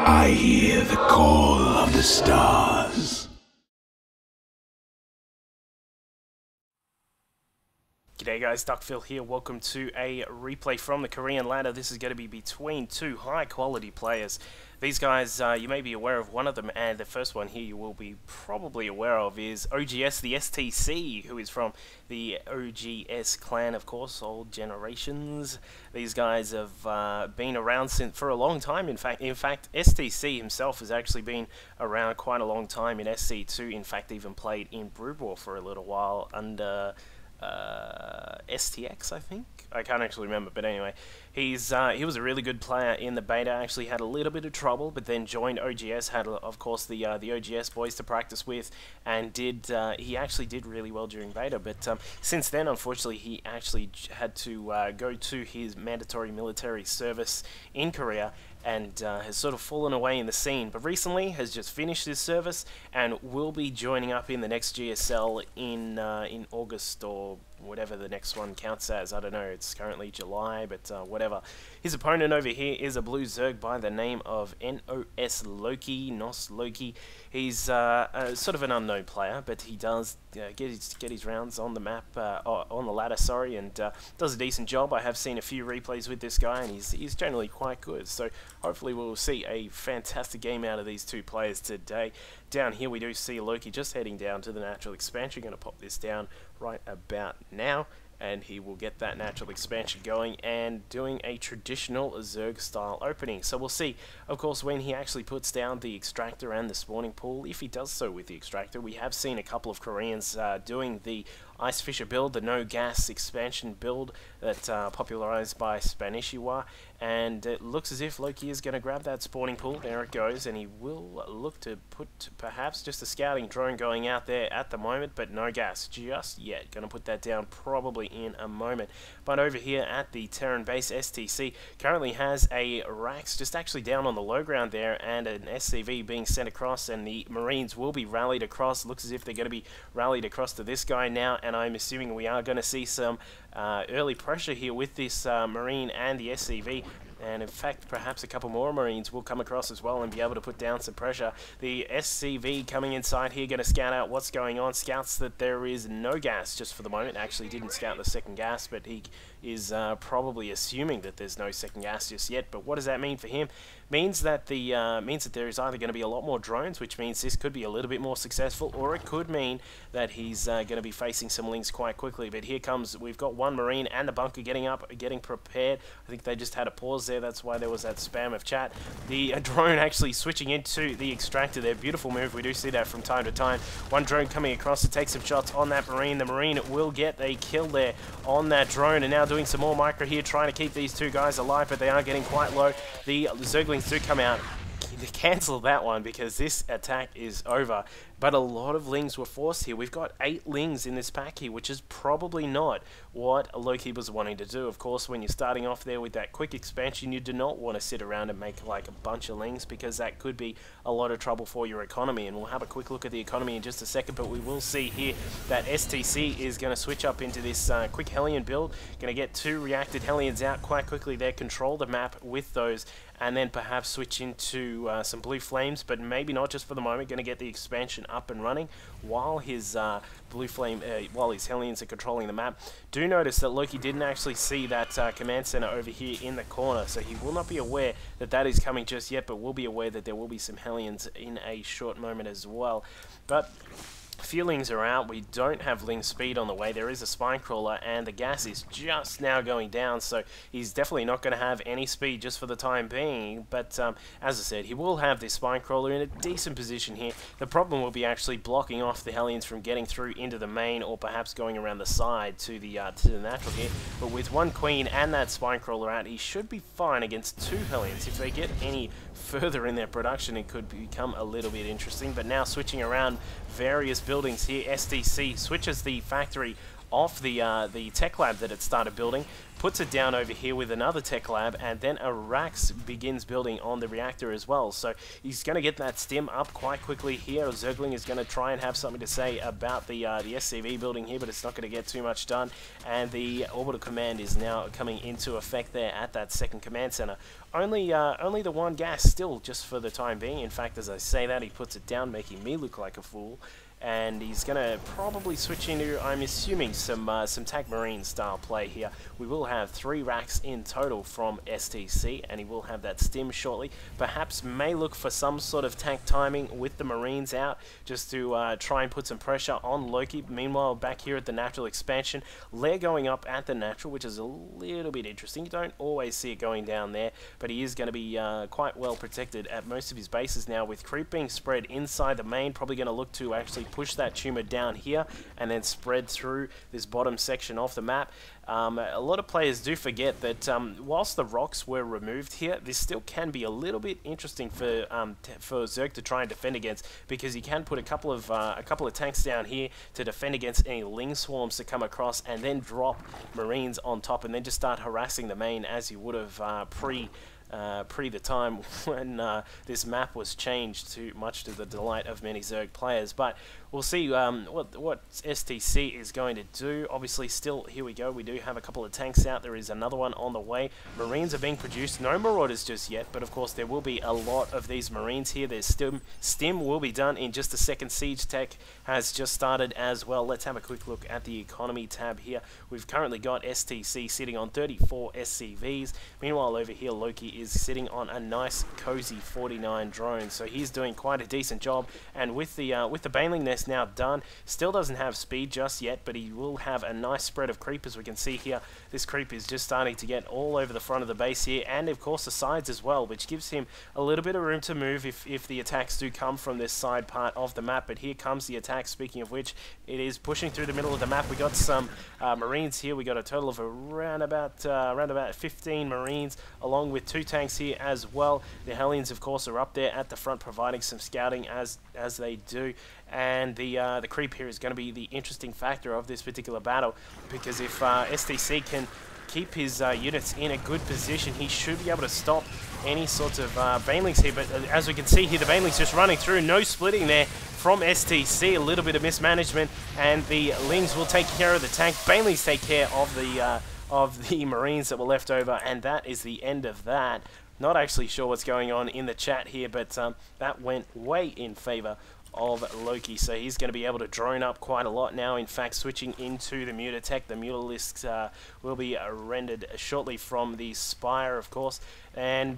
I hear the call of the stars. G'day guys, Duckphil here. Welcome to a replay from the Korean ladder. This is going to be between two high quality players. These guys, you may be aware of one of them, and the first one here you will be probably aware of is OGS, the STC, who is from the OGS clan, of course, old generations. These guys have been around for a long time. In fact, STC himself has actually been around quite a long time in SC2. In fact, even played in Brood War for a little while under STX, I think. I can't actually remember, but anyway, he was a really good player in the beta. Actually had a little bit of trouble, but then joined OGS. Had, of course, the OGS boys to practice with, and he actually did really well during beta. But since then, unfortunately, he actually had to go to his mandatory military service in Korea, and has sort of fallen away in the scene, but recently has just finished his service and will be joining up in the next GSL in August or whatever the next one counts as. I don't know, it's currently July, but whatever. His opponent over here is a blue Zerg by the name of NOS Loki. He's sort of an unknown player, but he does get his rounds on the map, on the ladder, sorry, and does a decent job. I have seen a few replays with this guy, and he's generally quite good. So hopefully we'll see a fantastic game out of these two players today. Down here we do see Loki just heading down to the natural expansion. Going to pop this down right about now, and he will get that natural expansion going and doing a traditional Zerg style opening. So we'll see, of course, when he actually puts down the extractor and the spawning pool, if he does so with the extractor. We have seen a couple of Koreans doing the Ice Fisher build, the no gas expansion build that popularized by Spanishiwa, and it looks as if Loki is going to grab that spawning pool. There it goes, and he will look to put perhaps just a scouting drone going out there at the moment, but no gas just yet. Going to put that down probably in a moment. But over here at the Terran base, STC currently has a Rax just actually down on the low ground there, and an SCV being sent across, and the Marines will be rallied across. Looks as if they're going to be rallied across to this guy now, and I'm assuming we are going to see some early pressure here with this Marine and the SCV. And in fact, perhaps a couple more Marines will come across as well and be able to put down some pressure. The SCV coming inside here, going to scout out what's going on. Scouts that there is no gas just for the moment. Actually didn't scout the second gas, but he is probably assuming that there's no second gas just yet. But what does that mean for him? Means that there is either going to be a lot more drones, which means this could be a little bit more successful, or it could mean that he's going to be facing some links quite quickly. But here comes, we've got one Marine and the bunker getting up, getting prepared. I think they just had a pause there. That's why there was that spam of chat. The drone actually switching into the extractor there. Beautiful move. We do see that from time to time. One drone coming across to take some shots on that Marine. The Marine will get a kill there on that drone, and now doing some more micro here, trying to keep these two guys alive, but they are getting quite low. The Zerglings do come out to cancel that one because this attack is over. But a lot of Lings were forced here. We've got 8 Lings in this pack here, which is probably not what Loki was wanting to do. Of course, when you're starting off there with that quick expansion, you do not want to sit around and make like a bunch of Lings, because that could be a lot of trouble for your economy. And we'll have a quick look at the economy in just a second, but we will see here that STC is going to switch up into this quick Hellion build. Going to get 2 reacted Hellions out quite quickly there, control the map with those, and then perhaps switch into some blue flames, but maybe not just for the moment. Going to get the expansion up and running while his while his Hellions are controlling the map. Do notice that Loki didn't actually see that command center over here in the corner, so he will not be aware that that is coming just yet, but will be aware that there will be some Hellions in a short moment as well. But few Lings are out. We don't have Ling speed on the way. There is a spine crawler, and the gas is just now going down, so he's definitely not going to have any speed just for the time being. But as I said, he will have this spine crawler in a decent position here. The problem will be actually blocking off the Hellions from getting through into the main, or perhaps going around the side to the natural here. But with one Queen and that spine crawler out, he should be fine against 2 Hellions. If they get any further in their production, it could become a little bit interesting. But now switching around various buildings here, STC switches the factory off the tech lab that it started building, puts it down over here with another tech lab, and then Arax begins building on the reactor as well. So he's going to get that stim up quite quickly here. Zergling is going to try and have something to say about the SCV building here, but it's not going to get too much done. And the orbital command is now coming into effect there at that second command center. Only the one gas still, just for the time being. In fact, as I say that, he puts it down, making me look like a fool. And he's going to probably switch into, I'm assuming, some Tank Marine style play here. We will have 3 racks in total from STC, and he will have that stim shortly. Perhaps may look for some sort of tank timing with the Marines out, just to try and put some pressure on Loki. Meanwhile, back here at the natural expansion, Lair going up at the natural, which is a little bit interesting. You don't always see it going down there, but he is going to be quite well protected at most of his bases now, with creep being spread inside the main. Probably going to look to actually push that tumor down here and then spread through this bottom section of the map. A lot of players do forget that whilst the rocks were removed here, this still can be a little bit interesting for Zerg to try and defend against, because he can put a couple of tanks down here to defend against any Ling swarms to come across, and then drop Marines on top, and then just start harassing the main as he would have pre the time when this map was changed, to much to the delight of many Zerg players. But we'll see what STC is going to do. Obviously, still, here we go, we do have a couple of tanks out. There is another one on the way. Marines are being produced. No Marauders just yet, but of course there will be a lot of these Marines here. There's stim will be done in just a second. Siege tech has just started as well. Let's have a quick look at the economy tab here. We've currently got STC sitting on 34 SCVs. Meanwhile, over here, Loki is sitting on a nice cozy 49 drones, so he's doing quite a decent job. And with the Baneling nest now done, still doesn't have speed just yet, but he will have a nice spread of creep. As we can see here, this creep is just starting to get all over the front of the base here, and of course the sides as well, which gives him a little bit of room to move if the attacks do come from this side part of the map. But here comes the attack, speaking of which, it is pushing through the middle of the map. We got some Marines here. We got a total of around about 15 Marines, along with 2 tanks here as well. The Hellions, of course, are up there at the front providing some scouting as they do. And the creep here is going to be the interesting factor of this particular battle, because if STC can keep his units in a good position, he should be able to stop any sorts of Banelings here. But as we can see here, the Banelings just running through, no splitting there from STC, a little bit of mismanagement, and the Lings will take care of the tank. Banelings take care of the Marines that were left over, and that is the end of that. Not actually sure what's going on in the chat here, but that went way in favor of Loki, so he's going to be able to drone up quite a lot now. In fact, switching into the Mutatech, the Mutalisks will be rendered shortly from the Spire, of course, and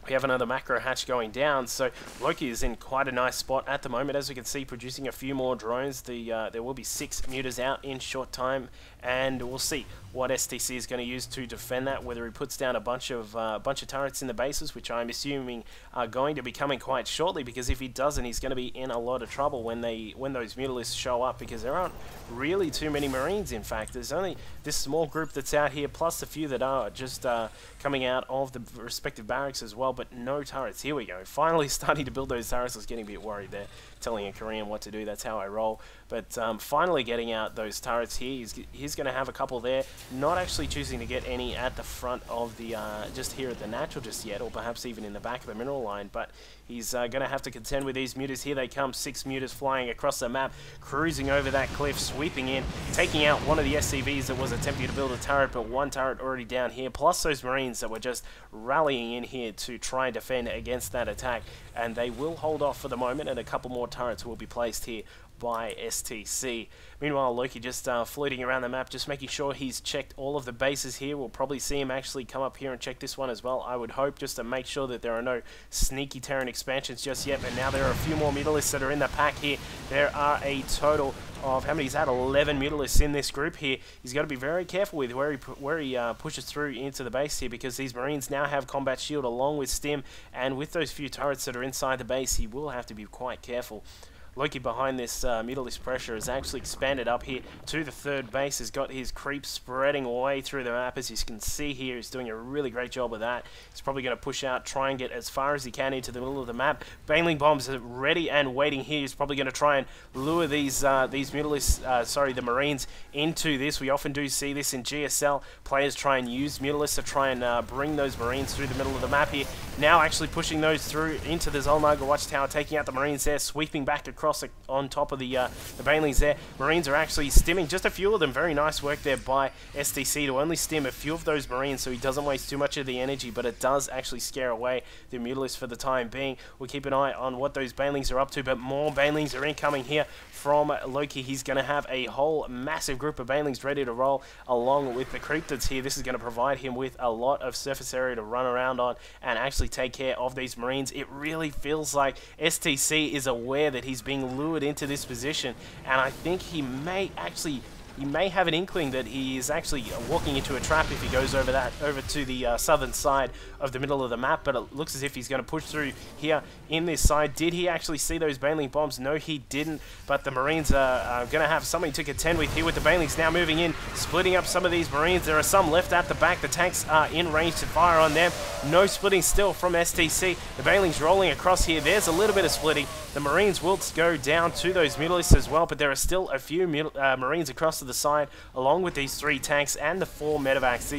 we have another macro hatch going down, so Loki is in quite a nice spot at the moment. As we can see, producing a few more drones. There will be 6 mutas out in short time, and we'll see what STC is going to use to defend that, whether he puts down a bunch of turrets in the bases, which I'm assuming are going to be coming quite shortly, because if he doesn't, he's going to be in a lot of trouble when those Mutalisks show up, because there aren't really too many Marines. In fact, there's only this small group that's out here, plus a few that are just coming out of the respective barracks as well, but no turrets. Here we go, finally starting to build those turrets. I was getting a bit worried there, telling a Korean what to do. That's how I roll. But finally getting out those turrets here. He's going to have a couple there, not actually choosing to get any at the front of the just here at the natural just yet, or perhaps even in the back of the mineral line, but he's going to have to contend with these mutas. Here they come, 6 mutas flying across the map, cruising over that cliff, sweeping in, taking out one of the SCVs that was attempting to build a turret, but 1 turret already down here, plus those Marines that were just rallying in here to try and defend against that attack. And they will hold off for the moment, and a couple more turrets will be placed here by STC. Meanwhile, Loki just floating around the map, just making sure he's checked all of the bases here. We'll probably see him actually come up here and check this one as well, I would hope, just to make sure that there are no sneaky Terran expansions just yet. But now there are a few more Mutalisks that are in the pack here. There are a total of, how many is that? 11 Mutalisks in this group here. He's got to be very careful with where he pushes through into the base here, because these Marines now have combat shield along with stim, and with those few turrets that are inside the base, he will have to be quite careful. Loki behind this Mutalisk pressure has actually expanded up here to the third base, has got his creep spreading away through the map. As you can see here, he's doing a really great job of that. He's probably going to push out, try and get as far as he can into the middle of the map. Baneling bombs are ready and waiting here. He's probably going to try and lure these Mutalisks, the Marines into this. We often do see this in GSL. Players try and use Mutalisks to try and bring those Marines through the middle of the map here. Now actually pushing those through into the Xel'Naga Watchtower, taking out the Marines there, sweeping back across on top of the Banelings there. Marines are actually stimming just a few of them. Very nice work there by STC to only stim a few of those Marines so he doesn't waste too much of the energy, but it does actually scare away the Mutalisks for the time being. We'll keep an eye on what those Banelings are up to, but more Banelings are incoming here from Loki. He's going to have a whole massive group of Banelings ready to roll along with the Cryptids here. This is going to provide him with a lot of surface area to run around on and actually take care of these Marines. It really feels like STC is aware that he's being lured into this position, and I think he may have an inkling that he is actually walking into a trap if he goes over to the southern side of the middle of the map, but it looks as if he's going to push through here in this side. Did he actually see those Baneling bombs? No, he didn't, but the Marines are going to have something to contend with here with the Banelings now moving in, splitting up some of these Marines. There are some left at the back. The tanks are in range to fire on them. No splitting still from STC. The Banelings rolling across here. There's a little bit of splitting. The Marines will go down to those Mutalisks as well, but there are still a few Marines across to the side, along with these 3 tanks and the 4 medevacs.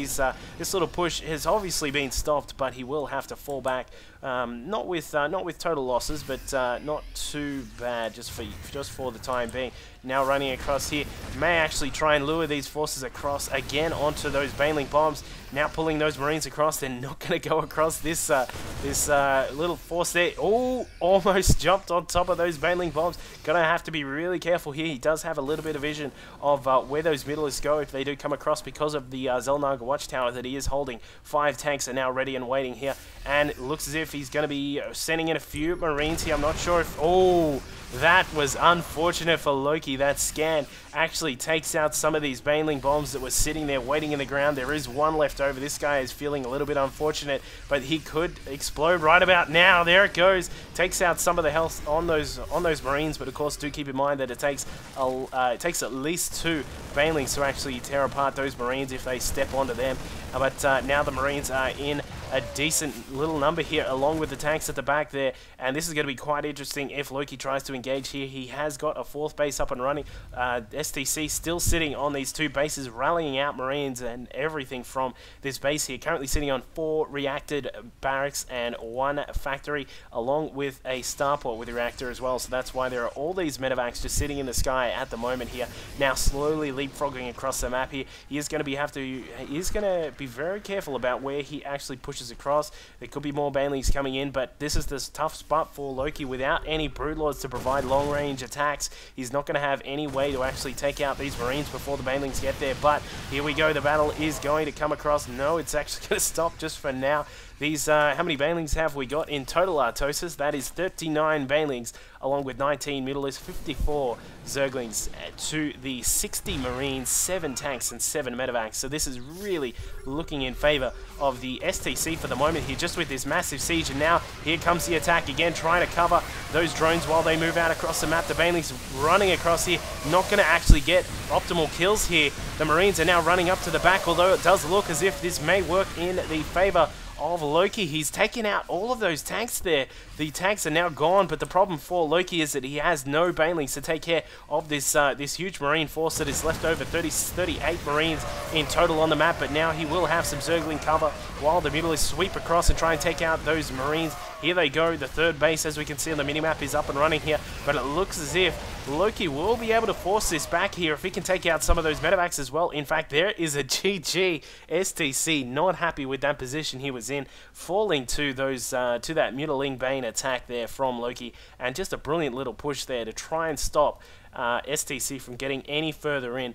This little push has obviously been stopped, but he will have to fall back. Not with total losses, but not too bad, just for the time being. Now running across here, may actually try and lure these forces across again onto those Baneling bombs. Now pulling those Marines across. They're not going to go across this little force there. Oh, almost jumped on top of those Baneling bombs. Gonna have to be really careful here. He does have a little bit of vision of where those Mutalisks go if they do come across, because of the Xel'Naga Watchtower that he is holding. 5 tanks are now ready and waiting here, and it looks as if he's going to be sending in a few Marines here. I'm not sure if... Oh, that was unfortunate for Loki. That scan actually takes out some of these Baneling bombs that were sitting there waiting in the ground. There is one left over. This guy is feeling a little bit unfortunate, but he could explode right about now. There it goes. Takes out some of the health on those Marines, but of course do keep in mind that it takes at least 2 Banelings to actually tear apart those Marines if they step onto them. But now the Marines are in a decent little number here, along with the tanks at the back there, and this is going to be quite interesting if Loki tries to engage here. He has got a 4th base up and running. STC still sitting on these 2 bases, rallying out Marines and everything from this base here. Currently sitting on 4 reacted barracks and 1 factory, along with a starport with a reactor as well. So that's why there are all these medevacs just sitting in the sky at the moment here. Now slowly leapfrogging across the map here. He is going to be very careful about where he actually pushes across. There could be more Banelings coming in, but this is this tough spot for Loki. Without any Broodlords to provide long-range attacks, he's not going to have any way to actually take out these Marines before the Banelings get there. But here we go. The battle is going to come across. No, it's actually going to stop just for now. These, how many Banelings have we got in total, Artosis? That is 39 Banelings, along with 19 Mutalisks, 54 Zerglings, to the 60 Marines, 7 tanks, and 7 medevacs. So this is really looking in favor of the STC for the moment here, just with this massive siege. And now here comes the attack again, trying to cover those drones while they move out across the map. The Banelings running across here, not going to actually get optimal kills here. The Marines are now running up to the back, although it does look as if this may work in the favor of Loki. He's taken out all of those tanks there. The tanks are now gone, but the problem for Loki is that he has no Banelings to take care of this this huge Marine force that is left over. 38 Marines in total on the map, but now he will have some Zergling cover while the Mutalisks sweep across and try and take out those Marines. Here they go. The 3rd base, as we can see on the minimap, is up and running here, but it looks as if Loki will be able to force this back here if he can take out some of those medevacs as well. In fact, there is a GG. STC not happy with that position he was in, falling to those to that Mutaling Bane attack there from Loki, and just a brilliant little push there to try and stop STC from getting any further in.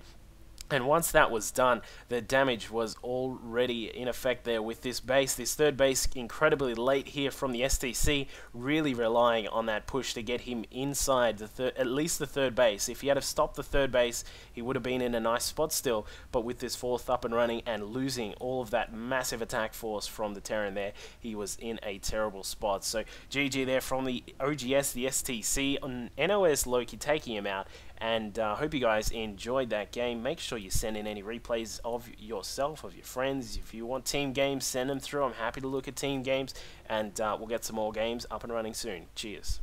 And once that was done, the damage was already in effect there with this base. This third base incredibly late here from the STC, really relying on that push to get him inside at least the third base. If he had have stopped the third base, he would have been in a nice spot still, but with this fourth up and running and losing all of that massive attack force from the Terran there, he was in a terrible spot. So GG there from the OGS, the STC, on NOS Loki taking him out. And hope you guys enjoyed that game. Make sure you send in any replays of yourself, of your friends. If you want team games, send them through. I'm happy to look at team games. And we'll get some more games up and running soon. Cheers.